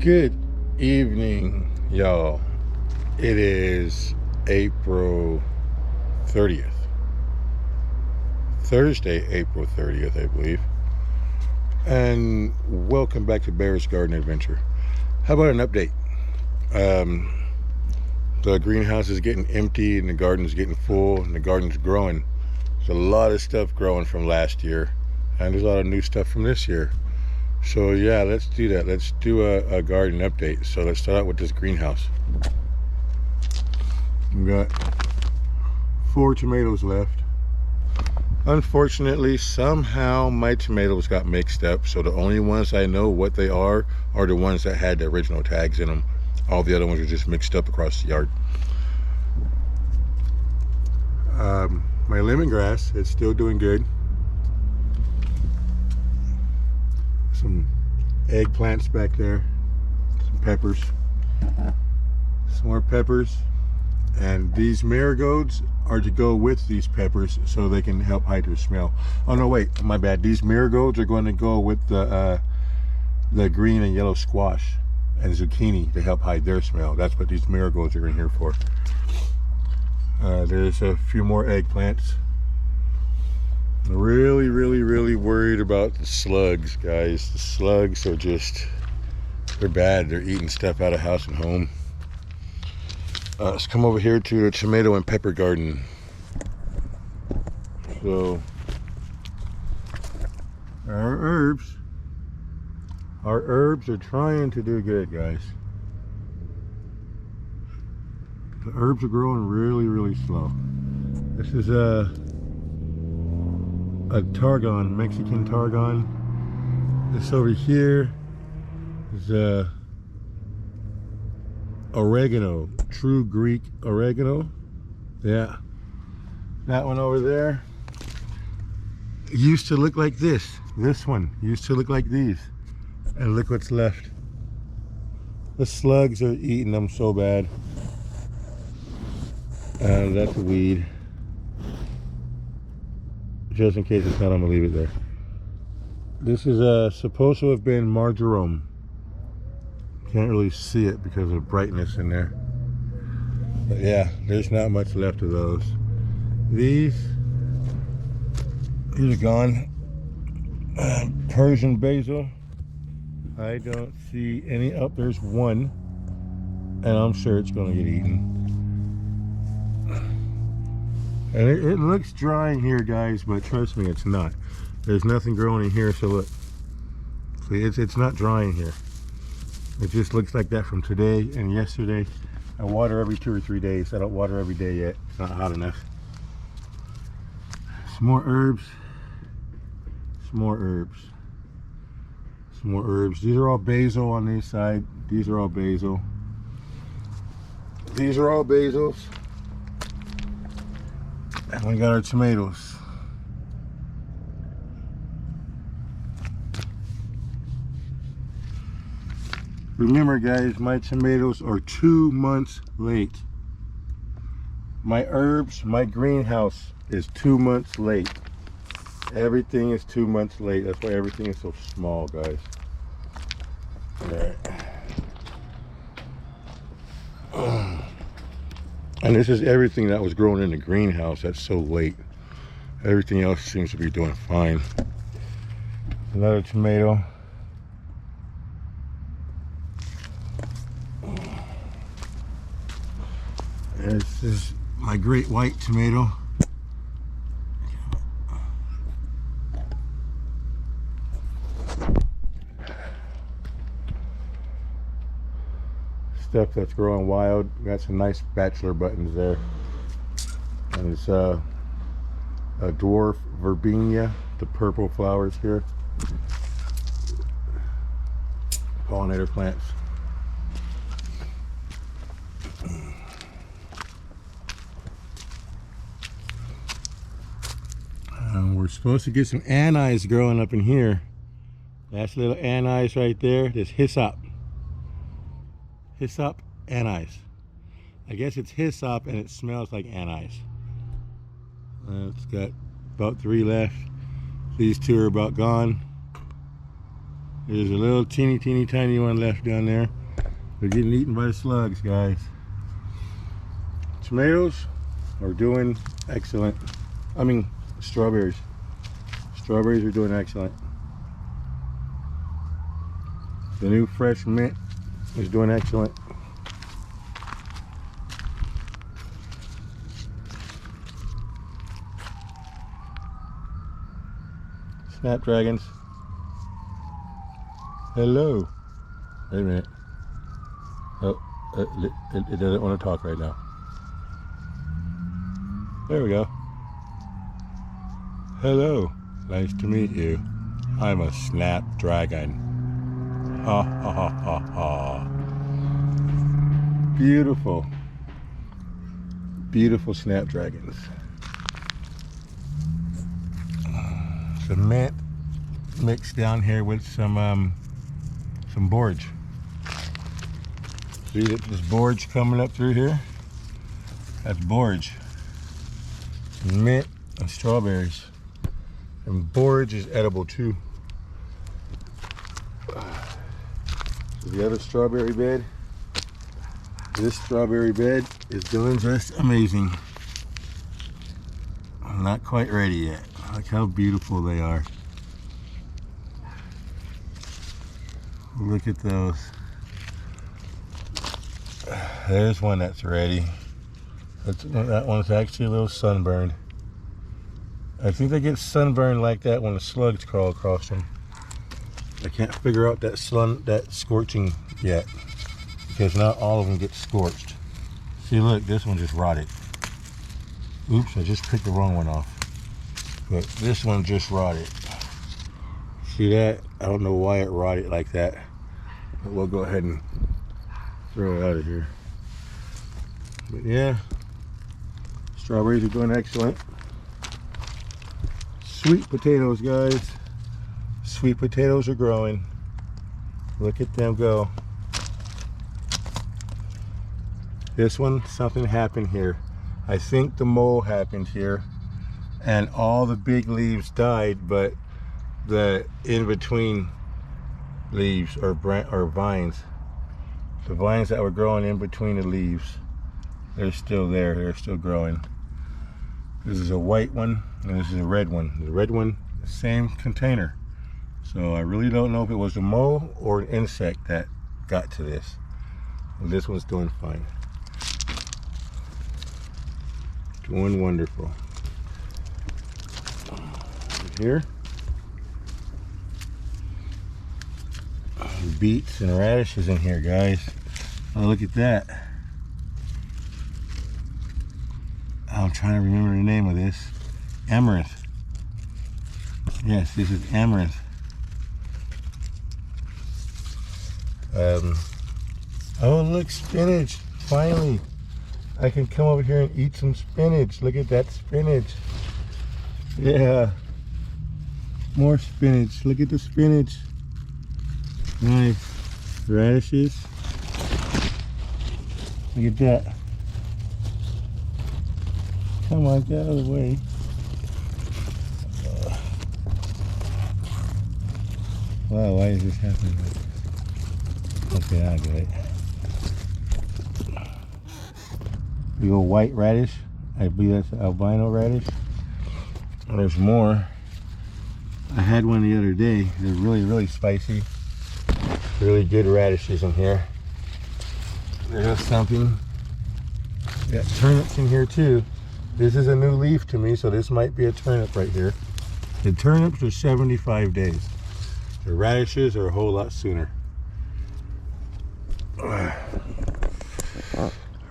Good evening, y'all. It is April 30th. Thursday, April 30th, I believe. And welcome back to Bear's Garden Adventure. How about an update? The greenhouse is getting empty and the garden is getting full and the garden's growing. There's a lot of stuff growing from last year and there's a lot of new stuff from this year. So yeah, let's do that. Let's do a garden update. So let's start out with this greenhouse. We got 4 tomatoes left. Unfortunately, somehow my tomatoes got mixed up. So the only ones I know what they are the ones that had the original tags in them. All the other ones are just mixed up across the yard. My lemongrass is still doing good. Some eggplants back there, some peppers, some more peppers, and these marigolds are to go with these peppers so they can help hide their smell. Oh no, wait, my bad. These marigolds are going to go with the green and yellow squash and zucchini to help hide their smell. That's what these marigolds are in here for. There's a few more eggplants. Really worried about the slugs, guys. The slugs are just, they're bad. They're eating stuff out of house and home. Let's come over here to the tomato and pepper garden. So our herbs are trying to do good, guys. The herbs are growing really slow. This is a targon, Mexican targon. This over here is oregano, true Greek oregano. Yeah, that one over there used to look like this. This one used to look like these, and look what's left. The slugs are eating them so bad. That's a weed. Just in case it's not, I'm gonna leave it there. This is supposed to have been marjoram. Can't really see it because of the brightness in there. But yeah, there's not much left of those. These are gone. Persian basil. I don't see any. Oh, there's one, and I'm sure it's gonna get eaten. And it looks dry in here, guys, but trust me, it's not. There's nothing growing in here, so look. See, it's not dry in here. It just looks like that from today and yesterday. I water every 2 or 3 days. I don't water every day yet. It's not hot enough. Some more herbs. Some more herbs. Some more herbs. These are all basil on this side. These are all basil. These are all basils. And we got our tomatoes. Remember, guys, my tomatoes are 2 months late. My herbs, my greenhouse is 2 months late. Everything is 2 months late. That's why everything is so small, guys. All right. And this is everything that was growing in the greenhouse that's so late. Everything else seems to be doing fine. Another tomato. This is my great white tomato. Stuff that's growing wild. Got some nice bachelor buttons there. And it's a dwarf verbena, the purple flowers here. Pollinator plants. We're supposed to get some anise growing up in here. That's little anise right there. There's hyssop. Hyssop, anise. I guess it's hyssop and it smells like anise. It's got about 3 left. These 2 are about gone. There's a little teeny tiny one left down there. They're getting eaten by the slugs, guys. Tomatoes are doing excellent. I mean, strawberries. Strawberries are doing excellent. The new fresh mint is doing excellent. Snapdragons. Hello. Wait a minute. Oh, it doesn't want to talk right now. There we go. Hello. Nice to meet you. I'm a snapdragon. Ha ha ha ha ha. Beautiful. Beautiful snapdragons. Some mint mixed down here with some borage. See that this borage coming up through here? That's borage. Mint and strawberries. And borage is edible too. So the other strawberry bed, this strawberry bed is doing just amazing. I'm not quite ready yet. Look how beautiful they are. Look at those. There's one that's ready. That one's actually a little sunburned. I think they get sunburned like that when the slugs crawl across them. I can't figure out that scorching yet, because not all of them get scorched. See, look, this one just rotted. Oops, I just picked the wrong one off. But this one just rotted. See that? I don't know why it rotted like that, but we'll go ahead and throw it out of here. But yeah, strawberries are doing excellent. Sweet potatoes, guys. Sweet potatoes are growing. Look at them go. This one, something happened here. I think the mole happened here, and all the big leaves died, but the in-between leaves or vines, the vines that were growing in between the leaves, they're still there. They're still growing. This is a white one, and this is a red one. The red one, same container. So I really don't know if it was a mole or an insect that got to this. And this one's doing fine. Doing wonderful. Here, beets and radishes in here, guys. Oh, look at that. I'm trying to remember the name of this. Amaranth. Yes, this is amaranth. Oh, look, spinach. Finally, I can come over here and eat some spinach. Look at that spinach. Yeah. More spinach. Look at the spinach. Nice. Radishes. Look at that. Come on, get out of the way. Wow, why is this happening like this? Okay, I get it. The old white radish. I believe that's an albino radish. And there's more. I had one the other day. They're really, really spicy. Really good radishes in here. There's something. Got turnips in here too. This is a new leaf to me, so this might be a turnip right here. The turnips are 75 days. The radishes are a whole lot sooner.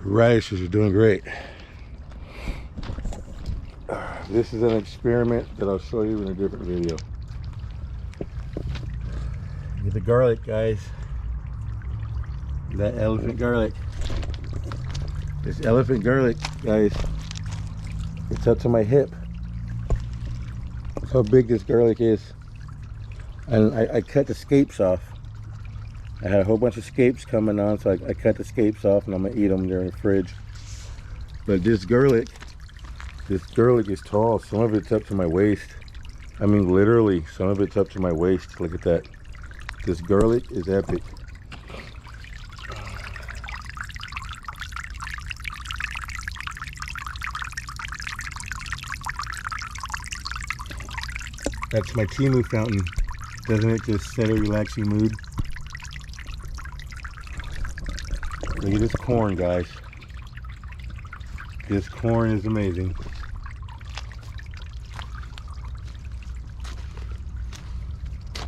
Radishes are doing great. This is an experiment that I'll show you in a different video. Get the garlic, guys. That elephant garlic. This elephant garlic, guys, it's up to my hip. Look how big this garlic is. And I cut the scapes off. I had a whole bunch of scapes coming on, so I cut the scapes off, and I'm gonna eat them. They're in the fridge. But this garlic is tall. Some of it's up to my waist. I mean, literally, some of it's up to my waist. Look at that. This garlic is epic. That's my Timu fountain. Doesn't it just set a relaxing mood? Look at this corn, guys. This corn is amazing.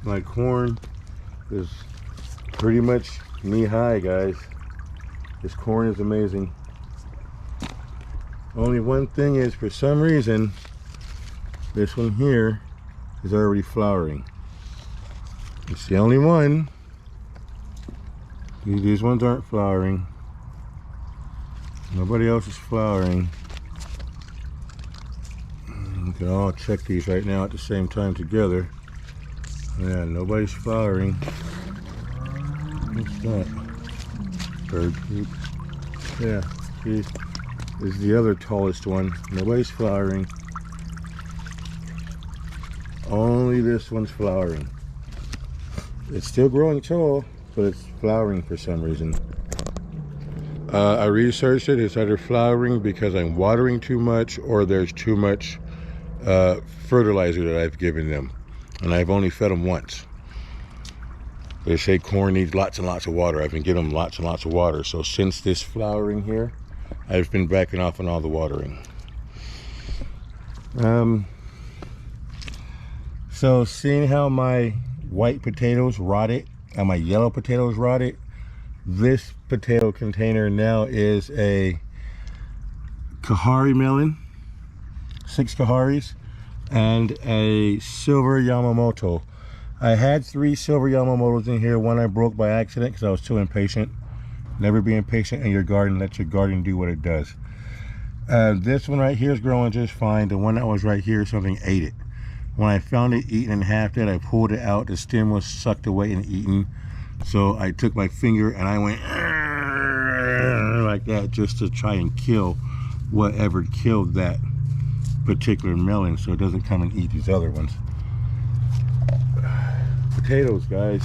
My corn is pretty much knee-high, guys. This corn is amazing. Only one thing is, for some reason, this one here is already flowering. It's the only one. These ones aren't flowering. Nobody else is flowering. We can all check these right now at the same time together. Yeah, nobody's flowering. What's that? Bird poop. Yeah, see, this is the other tallest one. Nobody's flowering. Only this one's flowering. It's still growing tall, but it's flowering for some reason. I researched it. It's either flowering because I'm watering too much, or there's too much fertilizer that I've given them. And I've only fed them once. They say corn needs lots and lots of water. I've been giving them lots and lots of water. So since this flowering here, I've been backing off on all the watering. So seeing how my white potatoes rotted and my yellow potatoes rotted, this potato container now is a Kahari melon, 6 Kaharis, and a silver Yamamoto. I had 3 silver Yamamotos in here. One I broke by accident because I was too impatient. Never be impatient in your garden. Let your garden do what it does. This one right here is growing just fine. The one that was right here, something ate it. When I found it eaten in half dead, I pulled it out. The stem was sucked away and eaten. So I took my finger and I went like that just to try and kill whatever killed that particular melon, so it doesn't come and eat these other ones. Potatoes, guys.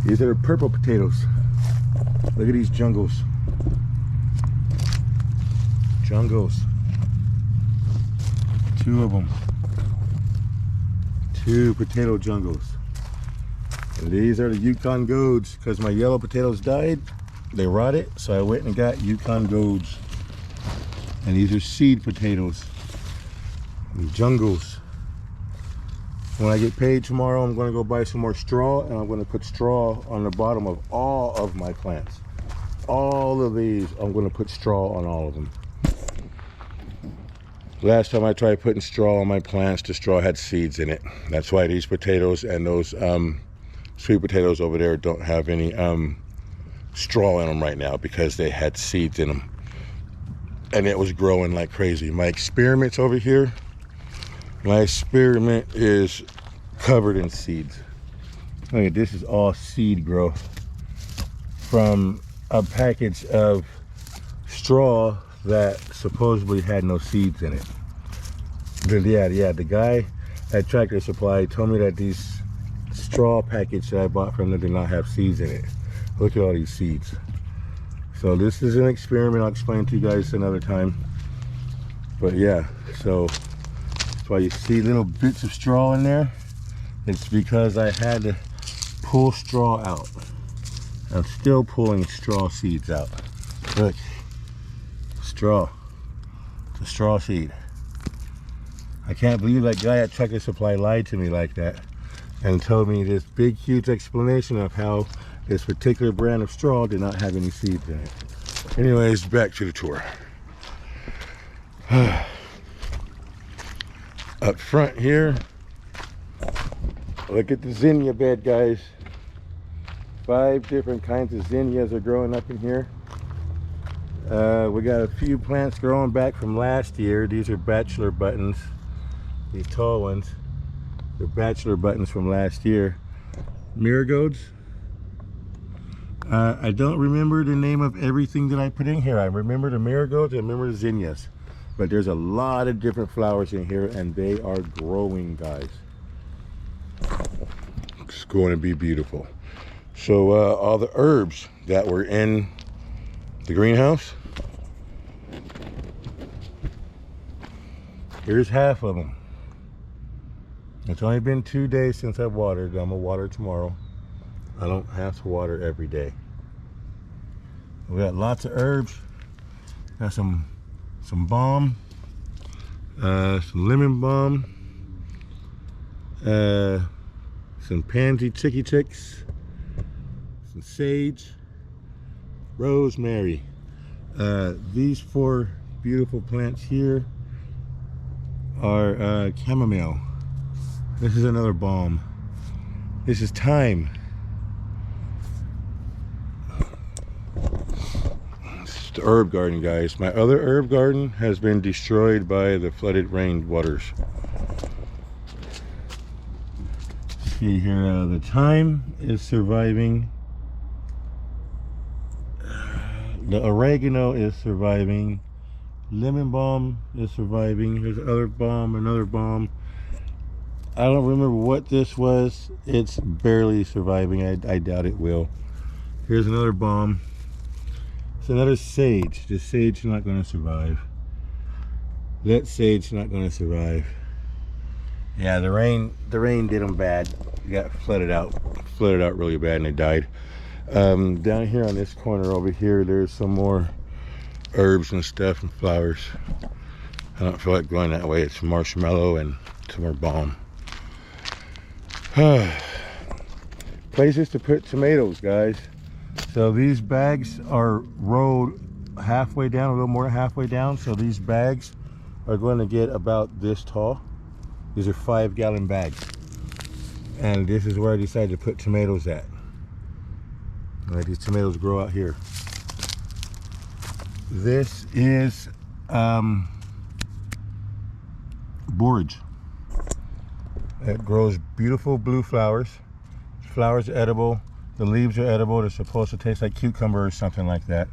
These are purple potatoes. Look at these jungles. Jungles. 2 of them. 2 potato jungles. And these are the Yukon Gourds. Because my yellow potatoes died, they rotted, so I went and got Yukon Gourds. And these are seed potatoes. And jungles. When I get paid tomorrow, I'm going to go buy some more straw, and I'm going to put straw on the bottom of all of my plants. All of these, I'm going to put straw on all of them. Last time I tried putting straw on my plants, the straw had seeds in it. That's why these potatoes and those sweet potatoes over there don't have any straw in them right now, because they had seeds in them. And it was growing like crazy. My experiments over here, my experiment is covered in seeds. Look at this, is all seed growth from a package of straw that supposedly had no seeds in it. But yeah, the guy at Tractor Supply told me that these straw package that I bought from them did not have seeds in it. Look at all these seeds. So this is an experiment. I'll explain to you guys another time. But yeah, so that's why you see little bits of straw in there. It's because I had to pull straw out. I'm still pulling straw seeds out. Look, straw. It's a straw seed. I can't believe that guy at Tractor Supply lied to me like that and told me this big, huge explanation of how this particular brand of straw did not have any seeds in it. Anyways, back to the tour. Up front here, look at the zinnia bed, guys. 5 different kinds of zinnias are growing up in here. We got a few plants growing back from last year. These are bachelor buttons. These tall ones. They're bachelor buttons from last year. Marigolds. I don't remember the name of everything that I put in here. I remember the marigolds, I remember the zinnias. But there's a lot of different flowers in here, and they are growing, guys. It's going to be beautiful. So all the herbs that were in the greenhouse, here's half of them. It's only been 2 days since I watered. I'm gonna water tomorrow. I don't have to water every day. We got lots of herbs. Got some balm, some lemon balm, some pansy chicky chicks, some sage, rosemary. These 4 beautiful plants here are chamomile. This is another balm. This is thyme. This is the herb garden, guys. My other herb garden has been destroyed by the flooded rain waters. See here, the thyme is surviving. The oregano is surviving. Lemon balm is surviving. Here's another balm, another balm. I don't remember what this was. It's barely surviving. I doubt it will. Here's another balm. It's another sage. The sage is not going to survive. That sage is not going to survive. Yeah, the rain did them bad. They got flooded out really bad, and they died. Down here on this corner over here, there's some more herbs and stuff and flowers. I don't feel like going that way. It's marshmallow and some more balm. Places to put tomatoes, guys. So these bags are rolled halfway down, a little more than halfway down. So these bags are going to get about this tall. These are 5-gallon bags. And this is where I decided to put tomatoes at. All right, these tomatoes grow out here. This is borage. It grows beautiful blue flowers. Flowers are edible. The leaves are edible. They're supposed to taste like cucumber or something like that.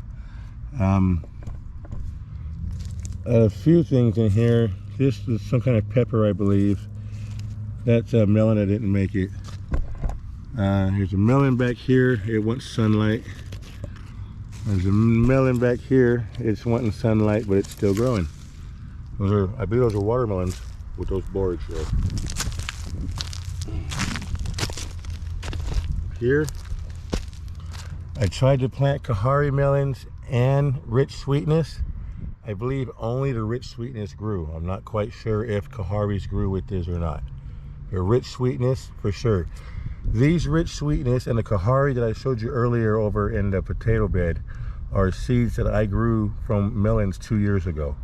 A few things in here. This is some kind of pepper, I believe. That's a melon. I didn't make it. Here's a melon back here. It wants sunlight. There's a melon back here. It's wanting sunlight, but it's still growing. Those are, I believe, those are watermelons with those borage there. Here, I tried to plant Kahari melons and rich sweetness. I believe only the rich sweetness grew. I'm not quite sure if Kahari's grew with this or not. The rich sweetness, for sure. These rich sweetness and the Kahari that I showed you earlier over in the potato bed are seeds that I grew from melons 2 years ago.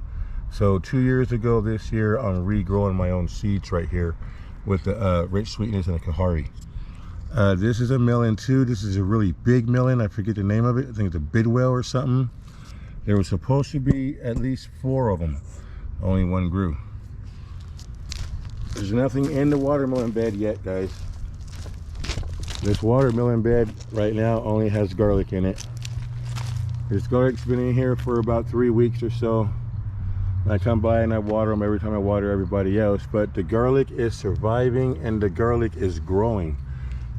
So 2 years ago this year, I'm regrowing my own seeds right here with the rich sweetness and the Kahari. This is a melon too. This is a really big melon. I forget the name of it. I think it's a Bidwell or something. There was supposed to be at least 4 of them. Only 1 grew. There's nothing in the watermelon bed yet, guys. This watermelon bed right now only has garlic in it. This garlic's been in here for about 3 weeks or so. I come by and I water them every time I water everybody else, but the garlic is surviving and the garlic is growing.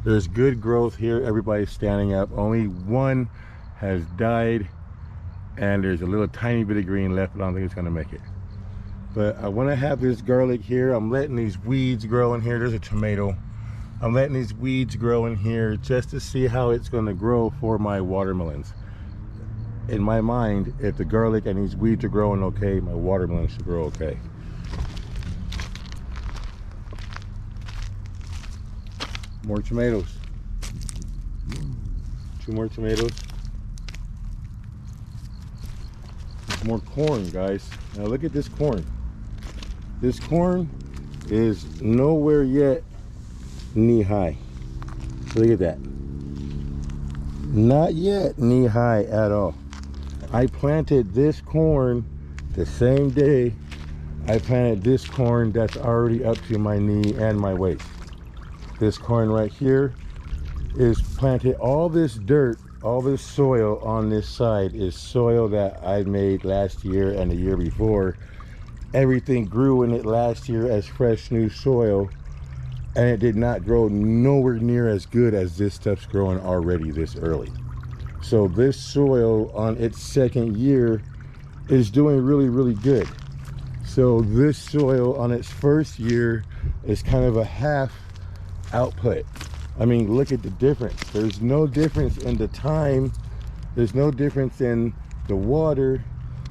There's good growth here. Everybody's standing up. Only 1 has died and there's a little tiny bit of green left, but I don't think it's gonna make it. But I wanna have this garlic here. I'm letting these weeds grow in here. There's a tomato. I'm letting these weeds grow in here just to see how it's gonna grow for my watermelons. In my mind, if the garlic and these weeds are growing okay, my watermelons should grow okay. More tomatoes. 2 more tomatoes. More corn, guys. Now look at this corn. This corn is nowhere yet knee high. Look at that. Not yet knee high at all. I planted this corn the same day I planted this corn that's already up to my knee and my waist. This corn right here is planted. All this dirt, all this soil on this side is soil that I made last year and the year before. Everything grew in it last year as fresh new soil, and it did not grow nowhere near as good as this stuff's growing already this early. So this soil on its 2nd year is doing really, really good. So this soil on its first year is kind of a half output. I mean, look at the difference. There's no difference in the time, there's no difference in the water,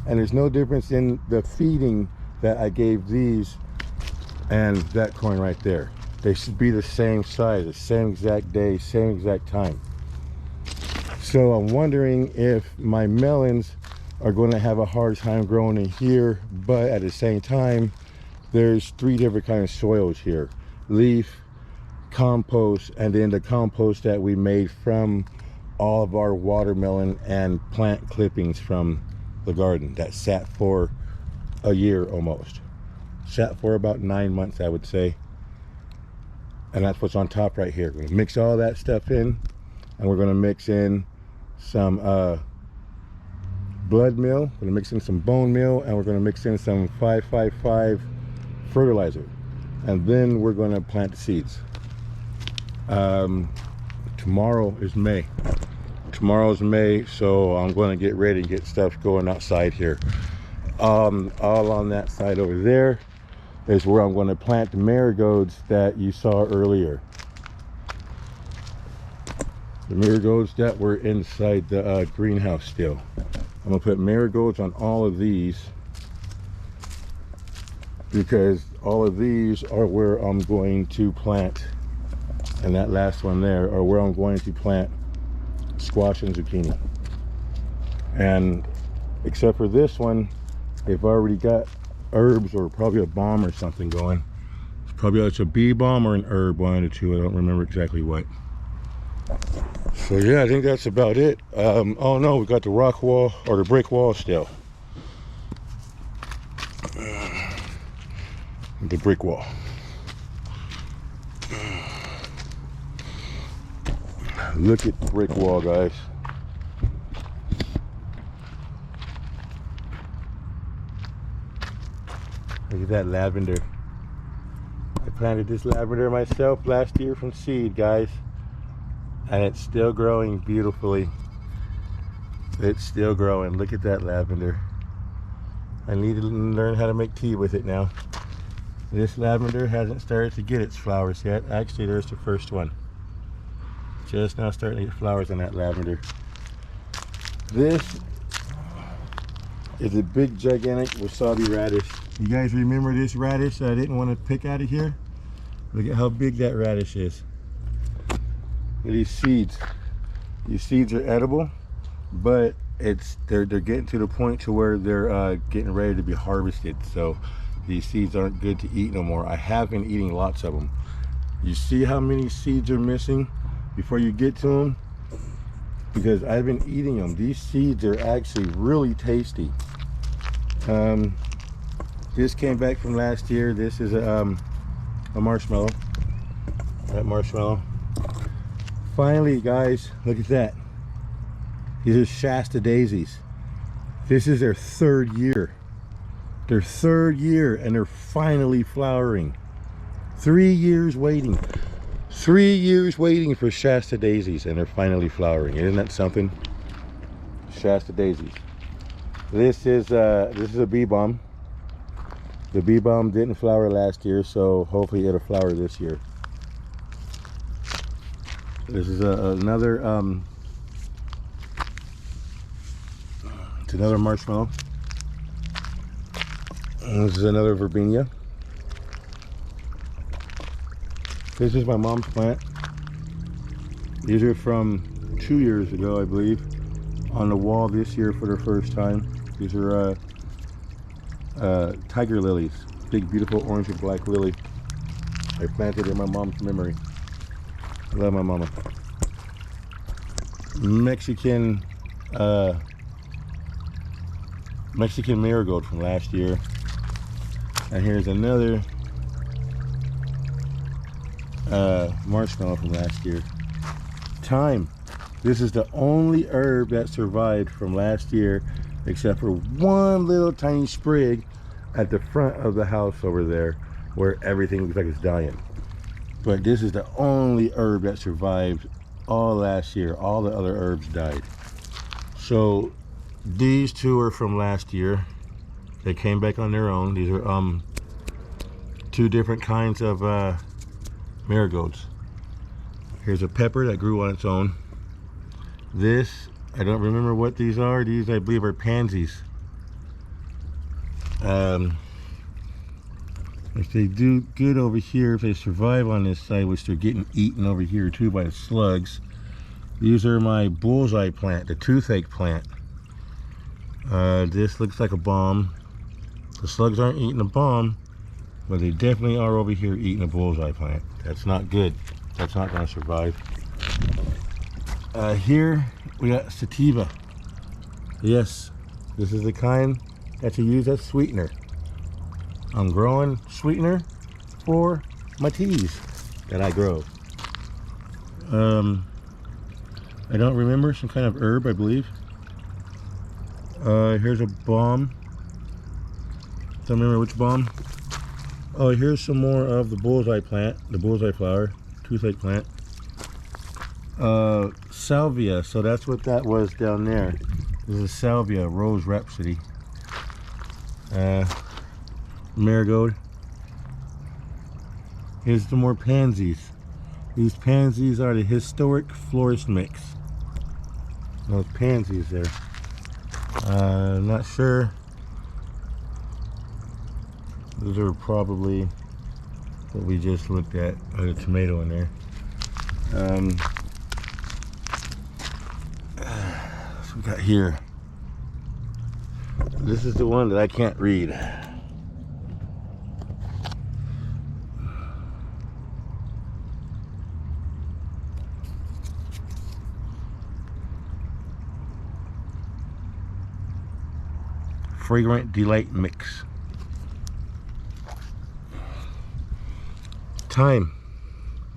and there's no difference in the feeding that I gave these and that corn right there. They should be the same size, the same exact day, same exact time. So I'm wondering if my melons are going to have a hard time growing in here, but at the same time, there's 3 different kinds of soils here: leaf, compost, and then the compost that we made from all of our watermelon and plant clippings from the garden that sat for a year almost. Sat for about 9 months, I would say. And that's what's on top right here. We're gonna mix all that stuff in, and we're gonna mix in some blood meal, we're gonna mix in some bone meal, and we're gonna mix in some 555 fertilizer, and then we're gonna plant the seeds. Tomorrow is May. Tomorrow's May, so I'm going to get ready and get stuff going outside here. All on that side over there is where I'm going to plant the marigolds that you saw earlier. The marigolds that were inside the greenhouse still. I'm going to put marigolds on all of these because all of these are where I'm going to plant, and that last one there are where I'm going to plant squash and zucchini. And except for this one, they've already got herbs or probably a balm or something going. It's a bee balm or an herb, one of the two. I don't remember exactly what. So yeah, I think that's about it. Oh no, we got the rock wall or the brick wall still. The brick wall. Look at the brick wall, guys. Look at that lavender. I planted this lavender myself last year from seed, guys, and it's still growing beautifully. It's still growing. Look at that lavender. I need to learn how to make tea with it now. This lavender hasn't started to get its flowers yet. Actually, there's the first one. Just now starting to get flowers on that lavender. This is a big gigantic wasabi radish. You guys remember this radish that I didn't want to pick out of here? Look at how big that radish is. Look at these seeds. These seeds are edible, but they're getting to the point to where they're getting ready to be harvested. So these seeds aren't good to eat no more. I have been eating lots of them. You see how many seeds are missing before you get to them? Because I've been eating them. These seeds are actually really tasty. This came back from last year. This is a marshmallow. That marshmallow. Finally, guys, look at that. These are Shasta daisies. This is their 3rd year. Their 3rd year, and they're finally flowering. 3 years waiting. 3 years waiting for Shasta daisies, and they're finally flowering. Isn't that something? Shasta daisies. This is a bee balm. The bee balm didn't flower last year, so hopefully it'll flower this year. This is another it's another marshmallow. And this is another verbena. This is my mom's plant. These are from 2 years ago, I believe, on the wall this year for the first time. These are tiger lilies, big beautiful orange and black lily. I planted in my mom's memory. I love my mama. Mexican marigold from last year. And here's another marshmallow from last year. Thyme. This is the only herb that survived from last year, except for one little tiny sprig at the front of the house over there where everything looks like it's dying. But this is the only herb that survived all last year. All the other herbs died. So these two are from last year. They came back on their own. These are two different kinds of marigolds. Here's a pepper that grew on its own. This, I don't remember what these are. These, I believe, are pansies. If they do good over here, if they survive on this side, which they're getting eaten over here too by the slugs. These are my bullseye plant, the toothache plant. This looks like a bomb. The slugs aren't eating a bomb, but they definitely are over here eating a bullseye plant. That's not good. That's not going to survive. Here we got sativa. Yes, this is the kind that you use as sweetener. I'm growing sweetener for my teas that I grow. I don't remember, some kind of herb, I believe. Here's a balm. Don't remember which balm. Oh, here's some more of the bullseye plant, the bullseye flower, toothache plant. Salvia, so that's what that was down there. This is salvia, rose rhapsody. Marigold. Here's some more pansies. These pansies are the historic florist mix. Those pansies there. I'm not sure. Those are probably what we just looked at. The tomato in there. So we got here. This is the one that I can't read. Fragrant Delight Mix. Thyme.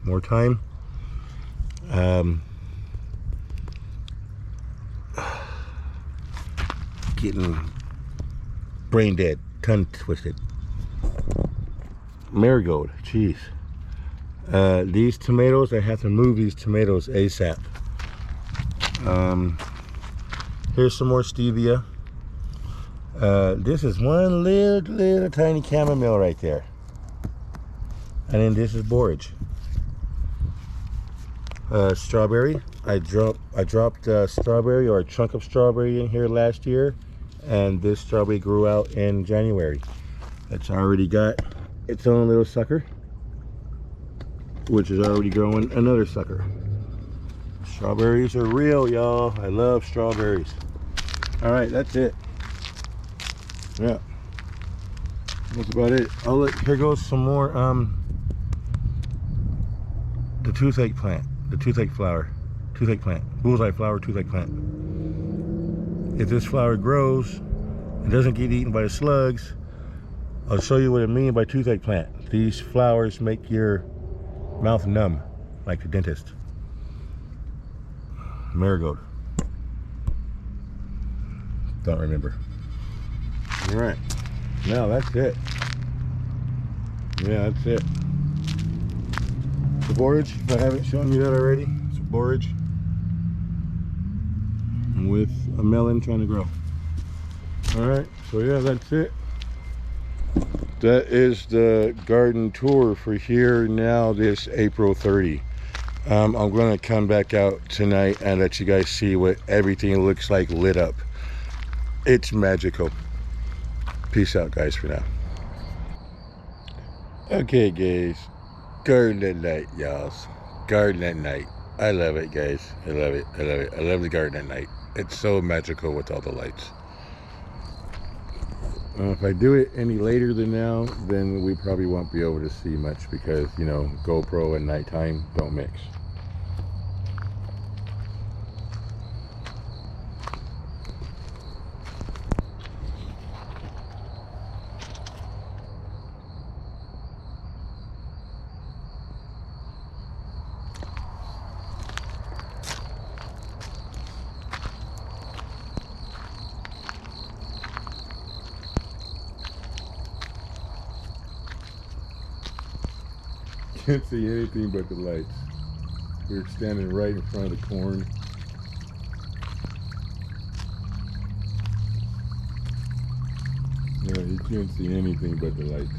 More thyme. Getting brain dead, tongue twisted. Marigold, jeez. These tomatoes, I have to move these tomatoes ASAP. Here's some more stevia. This is one little tiny chamomile right there. And then this is borage. Strawberry. I dropped strawberry or a chunk of strawberry in here last year, and this strawberry grew out in January. It's already got its own little sucker, which is already growing another sucker. Strawberries are real, y'all. I love strawberries. All right, that's it. Yeah, that's about it. Oh look, here goes some more the toothache plant, the toothache flower, toothache plant, bullseye flower, toothache plant. If this flower grows and doesn't get eaten by the slugs, I'll show you what I mean by toothache plant. These flowers make your mouth numb, like the dentist. Marigold. Don't remember. All right, now that's it. Yeah, that's it. The borage, if I haven't shown you that already, it's a borage with a melon trying to grow. All right, so yeah, that's it. That is the garden tour for here now this April 30. I'm going to come back out tonight and let you guys see what everything looks like lit up. It's magical. Peace out, guys, for now. Okay, guys. Garden at night, y'all. Garden at night. I love it, guys. I love it. I love it. I love the garden at night. It's so magical with all the lights. If I do it any later than now, then we probably won't be able to see much because, you know, GoPro and nighttime don't mix. Can't see anything but the lights. We're standing right in front of the corn. Yeah, you can't see anything but the lights.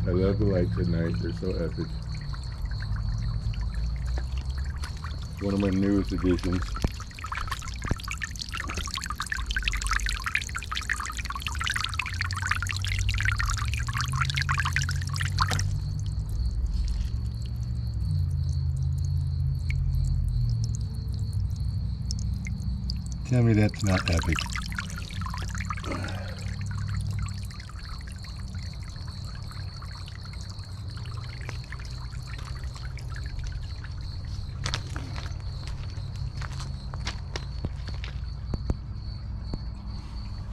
I love the lights at night. They're so epic. One of my newest additions. Tell me that's not epic.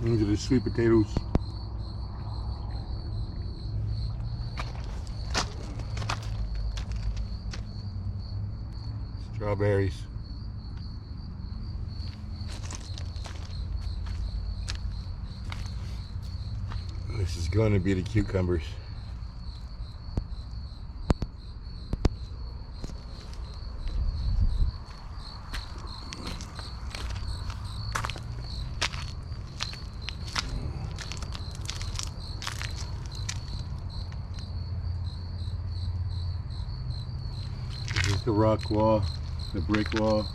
These are the sweet potatoes. Strawberries. This is going to be the cucumbers. This is the rock wall, the brick wall.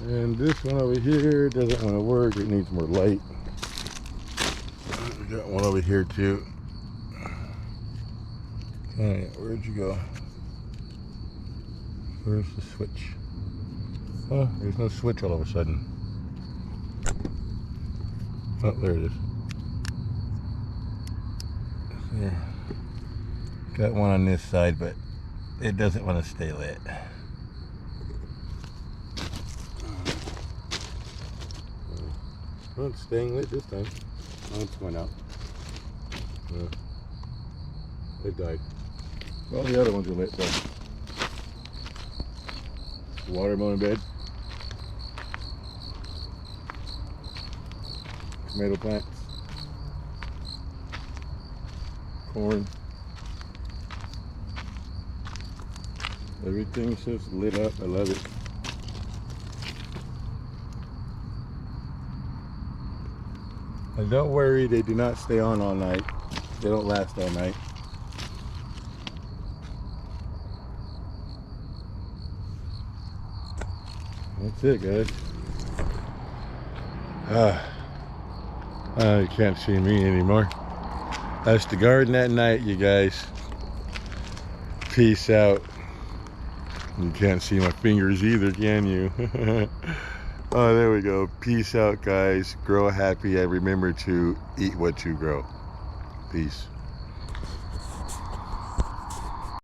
And this one over here doesn't want to work, it needs more light. We got one over here too. Alright, where'd you go? Where's the switch? Oh, there's no switch all of a sudden. Oh, there it is. There. Got one on this side, but it doesn't want to stay lit. Well, it's staying lit this time. Oh, it's went out. It died. Well, the other ones are lit, though. Watermelon bed. Tomato plants. Corn. Everything's just lit up. I love it. And don't worry, they do not stay on all night. They don't last all night. That's it, guys. You can't see me anymore. That's the garden at night, you guys. Peace out. You can't see my fingers either, can you? Oh, there we go. Peace out, guys. Grow happy and remember to eat what you grow. Peace.